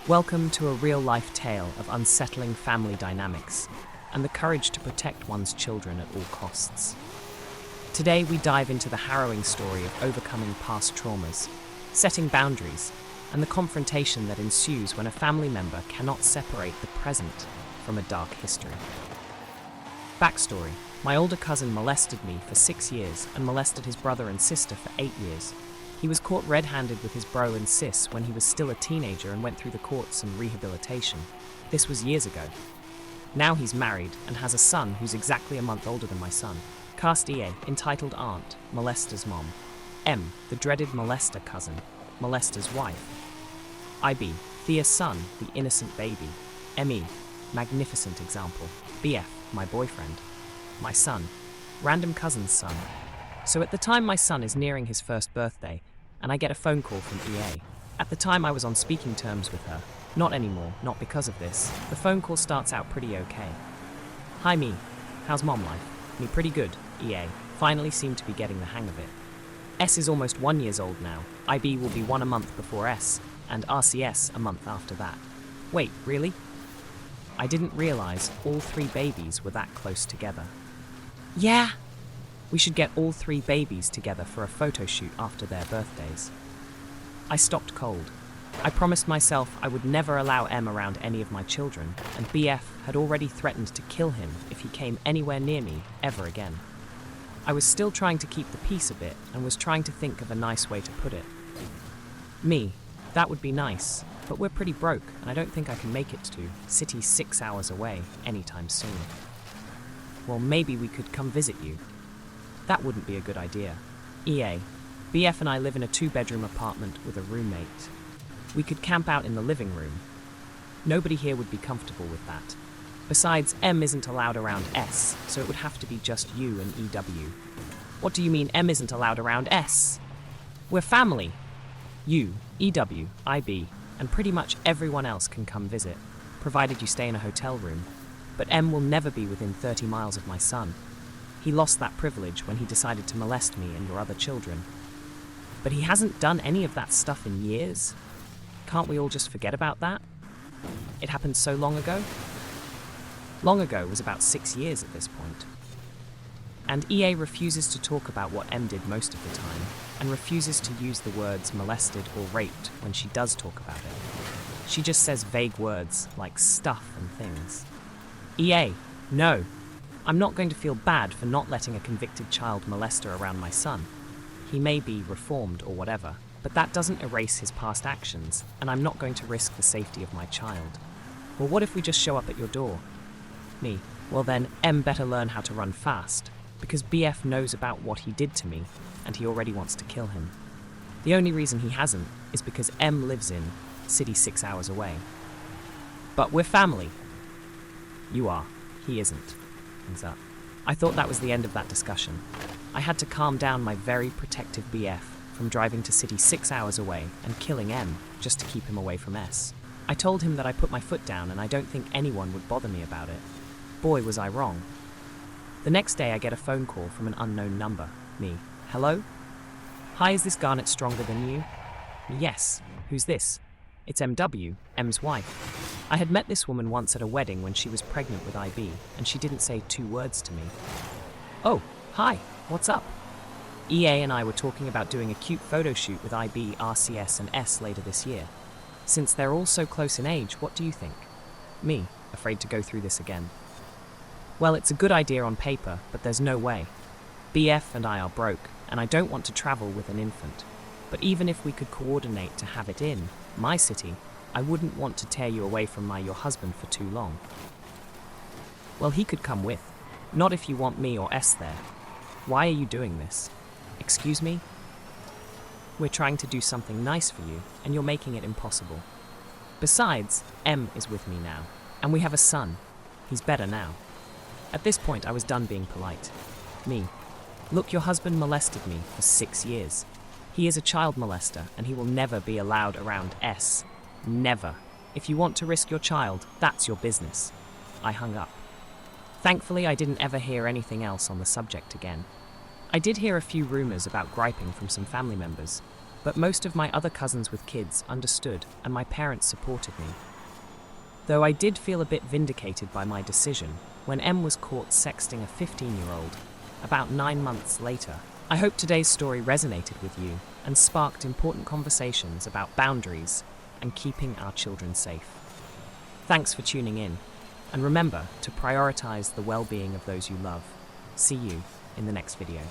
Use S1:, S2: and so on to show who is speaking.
S1: Welcome to a real-life tale of unsettling family dynamics and the courage to protect one's children at all costs. Today we dive into the harrowing story of overcoming past traumas, setting boundaries, and the confrontation that ensues when a family member cannot separate the present from a dark history. Backstory: my older cousin molested me for 6 years and molested his brother and sister for 8 years. He was caught red-handed with his bro and sis when he was still a teenager and went through the courts and rehabilitation. This was years ago. Now he's married and has a son who's exactly a month older than my son. Cast EA, entitled aunt, molester's mom. M, the dreaded molester cousin, molester's wife. IB, Thea's son, the innocent baby. ME, magnificent example. BF, my boyfriend. My son, random cousin's son. So at the time my son is nearing his first birthday, and I get a phone call from EA. At the time I was on speaking terms with her. Not anymore, not because of this. The phone call starts out pretty okay. Hi me, how's mom life? Me pretty good, EA. Finally seem to be getting the hang of it. S is almost 1 year old now. IB will be 1 a month before S, and RCS a month after that. Wait, really? I didn't realize all 3 babies were that close together. Yeah! We should get all 3 babies together for a photo shoot after their birthdays. I stopped cold. I promised myself I would never allow M around any of my children, and BF had already threatened to kill him if he came anywhere near me ever again. I was still trying to keep the peace a bit and was trying to think of a nice way to put it. Me, that would be nice, but we're pretty broke and I don't think I can make it to city 6 hours away anytime soon. Well, maybe we could come visit you. That wouldn't be a good idea. EA, BF and I live in a 2-bedroom apartment with a roommate. We could camp out in the living room. Nobody here would be comfortable with that. Besides, M isn't allowed around S, so it would have to be just you and EW. What do you mean M isn't allowed around S? We're family. You, EW, IB, and pretty much everyone else can come visit, provided you stay in a hotel room. But M will never be within 30 miles of my son. He lost that privilege when he decided to molest me and your other children. But he hasn't done any of that stuff in years. Can't we all just forget about that? It happened so long ago. Long ago was about 6 years at this point. And EA refuses to talk about what M did most of the time, and refuses to use the words molested or raped when she does talk about it. She just says vague words like stuff and things. EA, no. I'm not going to feel bad for not letting a convicted child molester around my son. He may be reformed or whatever, but that doesn't erase his past actions, and I'm not going to risk the safety of my child. Well, what if we just show up at your door? Me, well then, M better learn how to run fast, because BF knows about what he did to me, and he already wants to kill him. The only reason he hasn't is because M lives in city 6 hours away. But we're family. You are. He isn't. Hangs up. I thought that was the end of that discussion. I had to calm down my very protective BF from driving to city 6 hours away and killing M just to keep him away from S. I told him that I put my foot down and I don't think anyone would bother me about it. Boy, was I wrong. The next day I get a phone call from an unknown number. Me, hello? Hi, is this Garnet Stronger Than You? Yes. Who's this? It's MW, M's wife. I had met this woman once at a wedding when she was pregnant with IB, and she didn't say 2 words to me. Oh, hi, what's up? EA and I were talking about doing a cute photo shoot with IB, RCS, and S later this year. Since they're all so close in age, what do you think? Me, afraid to go through this again. Well, it's a good idea on paper, but there's no way. BF and I are broke, and I don't want to travel with an infant. But even if we could coordinate to have it in my city, I wouldn't want to tear you away from your husband for too long. Well, he could come with. Not if you want me or S there. Why are you doing this? Excuse me? We're trying to do something nice for you, and you're making it impossible. Besides, M is with me now, and we have a son. He's better now. At this point, I was done being polite. Me. Look, your husband molested me for 6 years. He is a child molester, and he will never be allowed around S. Never. If you want to risk your child, that's your business. I hung up. Thankfully, I didn't ever hear anything else on the subject again. I did hear a few rumors about griping from some family members, but most of my other cousins with kids understood and my parents supported me. Though I did feel a bit vindicated by my decision when Em was caught sexting a 15-year-old about 9 months later. I hope today's story resonated with you and sparked important conversations about boundaries and keeping our children safe. Thanks for tuning in, and remember to prioritize the well-being of those you love. See you in the next video.